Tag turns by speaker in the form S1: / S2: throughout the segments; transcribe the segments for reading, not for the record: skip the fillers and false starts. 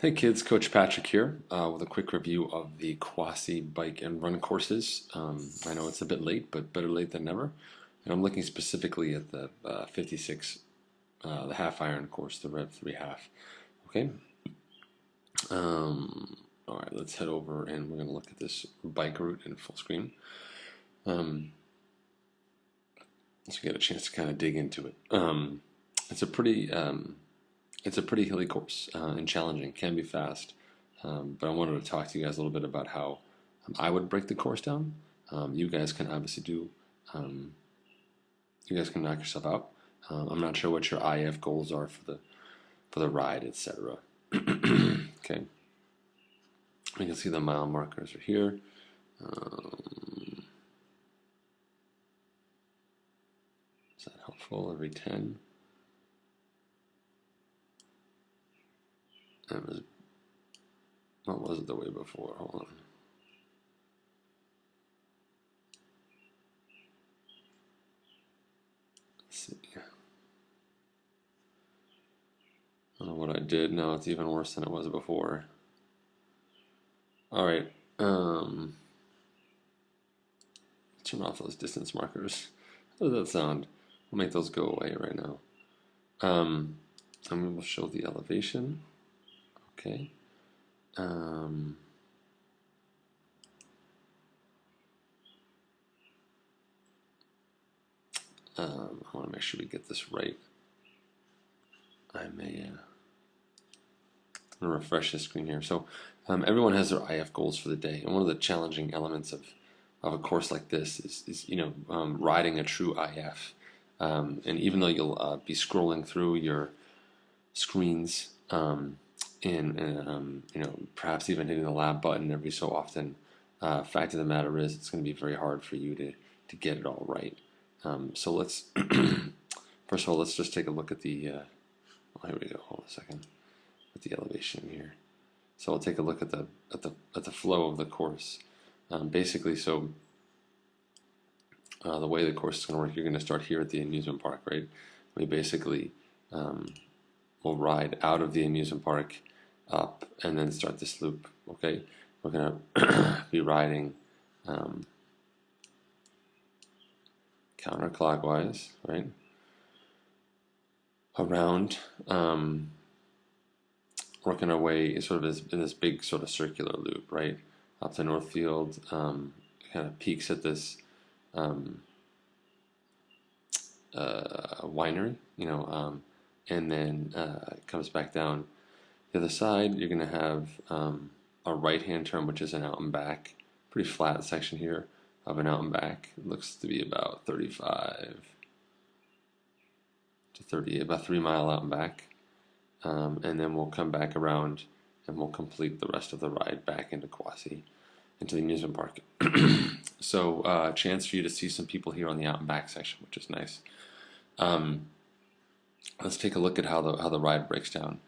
S1: Hey kids, Coach Patrick here with a quick review of the Quasi bike and run courses. I know it's a bit late, but better late than never. And I'm looking specifically at the 56, the half iron course, the Rev 3 half. Okay. All right, let's head over and we're going to look at this bike route in full screen. So we get a chance to kind of dig into it. It's a pretty hilly course and challenging. Can be fast. But I wanted to talk to you guys a little bit about how I would break the course down. You guys can obviously you guys can knock yourself out. I'm not sure what your IF goals are for the ride, etc. Okay, you can see the mile markers are here. Is that helpful? Every 10. What was it the way before? Hold on. Let's see. I don't know what I did. No, it's even worse than it was before. All right. Turn off those distance markers. How does that sound? We'll make those go away right now. And we will show the elevation. Okay. I want to make sure we get this right. I may I'm gonna refresh the screen here. So everyone has their IF goals for the day, and one of the challenging elements of a course like this is riding a true IF. And even though you'll be scrolling through your screens and perhaps even hitting the lab button every so often, fact of the matter is it's going to be very hard for you to get it all right. So let's first of all let's just take a look at the here we go. Hold on a second. With the elevation here. So I'll take a look at the flow of the course. Basically, so the way the course is going to work, you're going to start here at the amusement park, right? We basically will ride out of the amusement park up and then start this loop. Okay, we're going to be riding counterclockwise, right? Around. Working our way sort of in this big sort of circular loop, right? Up to Northfield, kind of peaks at this winery, and then comes back down. The other side, you're going to have a right-hand turn, which is an out and back, pretty flat section here of an out and back. It looks to be about 35 to 38, about 3 mile out and back. And then we'll come back around and we'll complete the rest of the ride back into Quasi, into the amusement park. So a chance for you to see some people here on the out and back section, which is nice. Let's take a look at how the ride breaks down.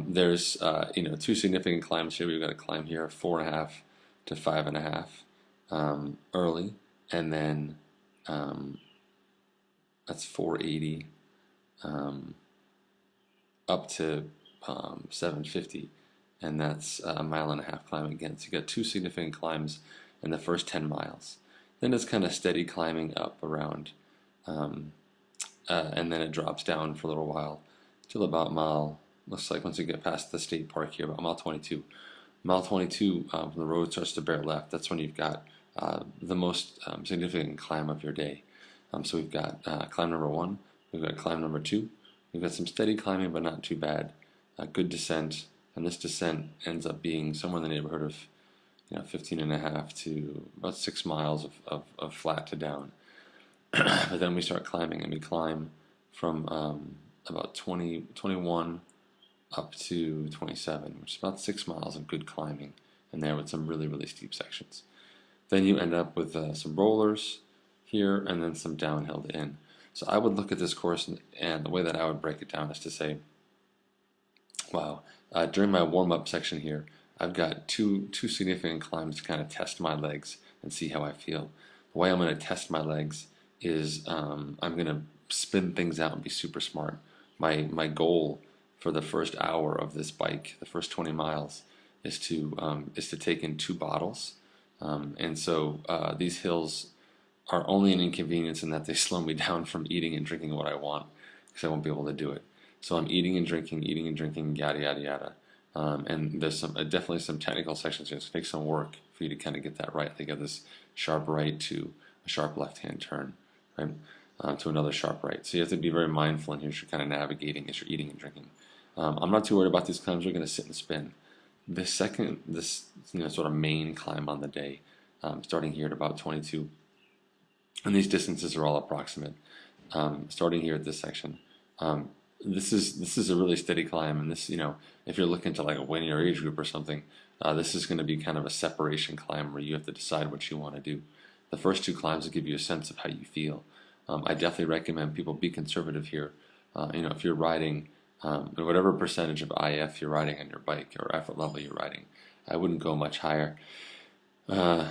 S1: There's two significant climbs here. We've got a climb here, 4.5 to 5.5 early, and then that's 480. Up to 750, and that's a 1.5 mile climb again. So you got two significant climbs in the first 10 miles. Then it's kind of steady climbing up around, and then it drops down for a little while till about looks like once you get past the state park here, about mile 22. Mile 22, when the road starts to bear left, that's when you've got the most significant climb of your day. So we've got climb number 1, we've got climb number 2, we've got some steady climbing, but not too bad. Good descent, and this descent ends up being somewhere in the neighborhood of 15.5 to about 6 miles of flat to down. But then we start climbing, and we climb from about 21 up to 27, which is about 6 miles of good climbing, and there with some really, really steep sections. Then you end up with some rollers here, and then some downhill to end. So I would look at this course, and the way that I would break it down is to say, wow, during my warm-up section here, I've got two significant climbs to kind of test my legs and see how I feel. The way I'm going to test my legs is I'm going to spin things out and be super smart. My goal for the first hour of this bike, the first 20 miles, is to take in 2 bottles. And so these hills are only an inconvenience in that they slow me down from eating and drinking what I want, because I won't be able to do it. So I'm eating and drinking, yada yada yada. And there's definitely some technical sections. It's going to take some work for you to kind of get that right. They got this sharp right to a sharp left-hand turn, right, to another sharp right. So you have to be very mindful in here as you're kind of navigating, as you're eating and drinking. I'm not too worried about these climbs. We're going to sit and spin. This sort of main climb on the day, starting here at about 22, and these distances are all approximate. Starting here at this section, this is a really steady climb, and this, if you're looking to like win your age group or something, this is going to be kind of a separation climb where you have to decide what you want to do. The first 2 climbs will give you a sense of how you feel. I definitely recommend people be conservative here. If you're riding whatever percentage of IF you're riding on your bike or effort level you're riding, I wouldn't go much higher than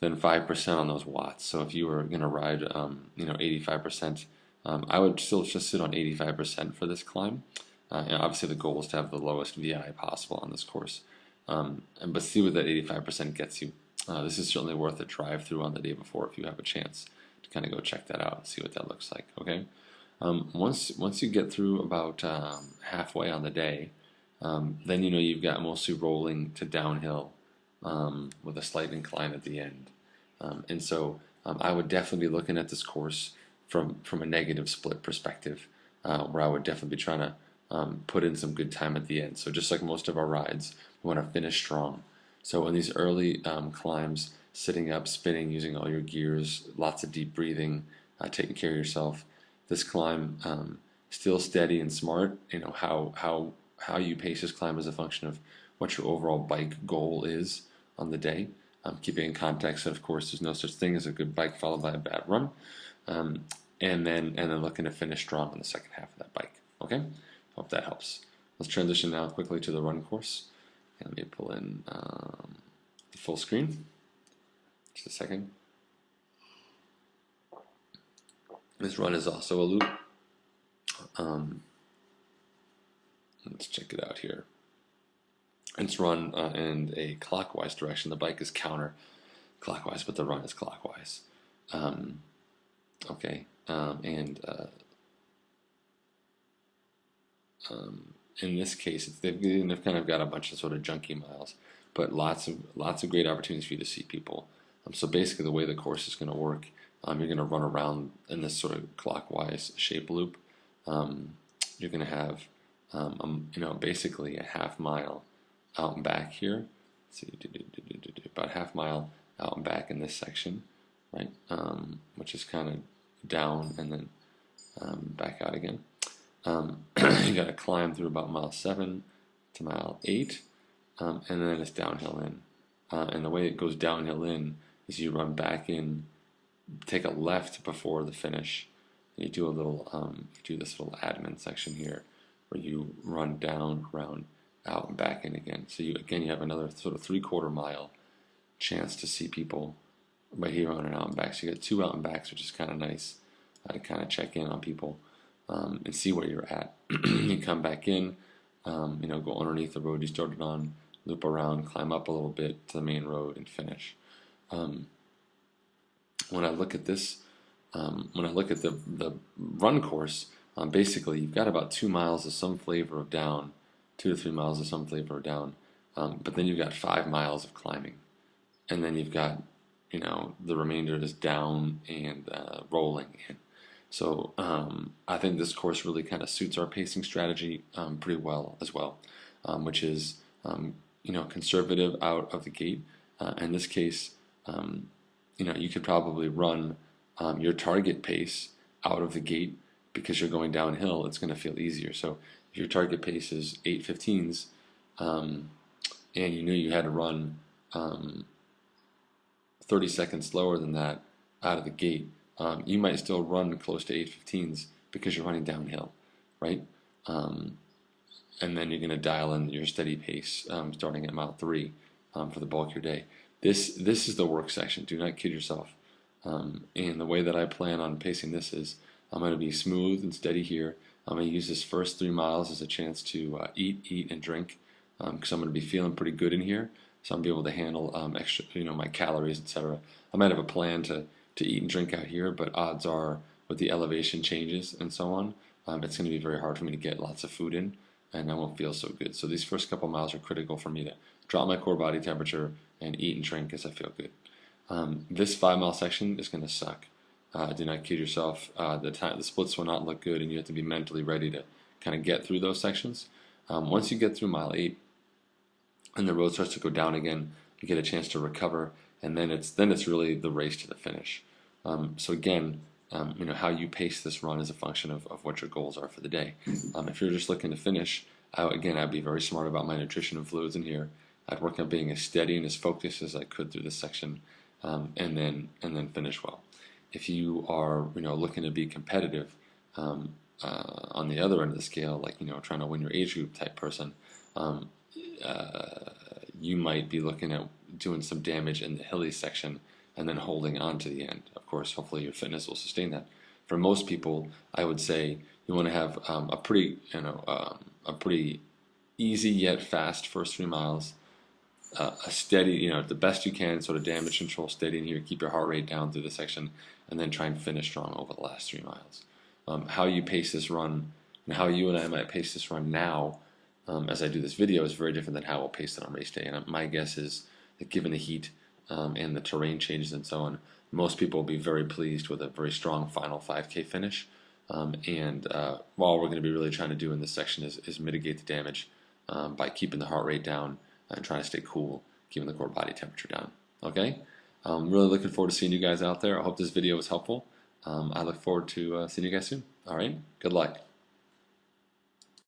S1: 5% on those watts. So if you were going to ride 85%, I would still just sit on 85% for this climb. Obviously the goal is to have the lowest VI possible on this course, but see what that 85% gets you. This is certainly worth a drive through on the day before if you have a chance to kind of go check that out and see what that looks like. Okay. Once you get through about halfway on the day, then you've got mostly rolling to downhill with a slight incline at the end. And so I would definitely be looking at this course from a negative split perspective, where I would definitely be trying to put in some good time at the end. So just like most of our rides, we want to finish strong. So in these early climbs, sitting up, spinning, using all your gears, lots of deep breathing, taking care of yourself. This climb, still steady and smart. How you pace this climb is a function of what your overall bike goal is on the day. Keeping in context that, of course, there's no such thing as a good bike followed by a bad run. And then looking to finish strong on the second half of that bike. Okay, hope that helps. Let's transition now quickly to the run course. And let me pull in the full screen. Just a second. This run is also a loop. Let's check it out here. It's run in a clockwise direction. The bike is counter-clockwise, but the run is clockwise. Okay, in this case, they've kind of got a bunch of sort of junky miles, but lots of great opportunities for you to see people. So basically, the way the course is going to work, you're going to run around in this sort of clockwise shape loop. You're going to have, basically a half mile out and back here. Let's see, about half mile out and back in this section, right? Which is kind of down and then back out again. You got to climb through about mile 7 to mile 8, and then it's downhill in. And the way it goes downhill in is you run back in, take a left before the finish, and you do a little, this little admin section here where you run down, around, out, and back in again. So you have another sort of 3/4 mile chance to see people right here on an out and back. So you got 2 out and backs, which is kind of nice to kind of check in on people and see where you're at. You come back in, go underneath the road you started on, loop around, climb up a little bit to the main road, and finish. When I look at this, when I look at the run course, basically you've got about 2 miles of some flavor of down, 2 to 3 miles of some flavor of down, but then you've got 5 miles of climbing, and then you've got the remainder is down and rolling in. So I think this course really kind of suits our pacing strategy pretty well as well, which is conservative out of the gate. In this case, you could probably run your target pace out of the gate because you're going downhill. It's going to feel easier. So if your target pace is 8:15s, and you knew you had to run 30 seconds slower than that out of the gate, you might still run close to 8:15s because you're running downhill, right? And then you're going to dial in your steady pace starting at mile 3 for the bulk of your day. This is the work section. Do not kid yourself. And the way that I plan on pacing this is I'm going to be smooth and steady here. I'm going to use this first 3 miles as a chance to eat, and drink, because I'm going to be feeling pretty good in here. So I'm going to be able to handle extra, my calories, etc. I might have a plan to eat and drink out here, but odds are with the elevation changes and so on, it's going to be very hard for me to get lots of food in, and I won't feel so good. So these first couple miles are critical for me to drop my core body temperature and eat and drink as I feel good. This 5 mile section is going to suck. Do not kid yourself. The splits will not look good, and you have to be mentally ready to kind of get through those sections. Once you get through mile 8, and the road starts to go down again, you get a chance to recover, and then it's really the race to the finish. So again, how you pace this run is a function of what your goals are for the day. If you're just looking to finish, I'd be very smart about my nutrition and fluids in here. I'd work on being as steady and as focused as I could through this section, and then finish well. If you are looking to be competitive on the other end of the scale, like trying to win your age group type person, you might be looking at doing some damage in the hilly section and then holding on to the end. Of course, hopefully your fitness will sustain that. For most people, I would say you want to have a pretty easy yet fast first 3 miles, a steady, the best you can, sort of damage control, steady in here, keep your heart rate down through the section, and then try and finish strong over the last 3 miles. How you pace this run, and how you and I might pace this run now, as I do this video, is very different than how we'll pace it on race day. And my guess is that given the heat and the terrain changes and so on, most people will be very pleased with a very strong final 5K finish. All we're going to be really trying to do in this section is mitigate the damage by keeping the heart rate down and trying to stay cool, keeping the core body temperature down. Okay? I'm really looking forward to seeing you guys out there. I hope this video was helpful. I look forward to seeing you guys soon. All right? Good luck.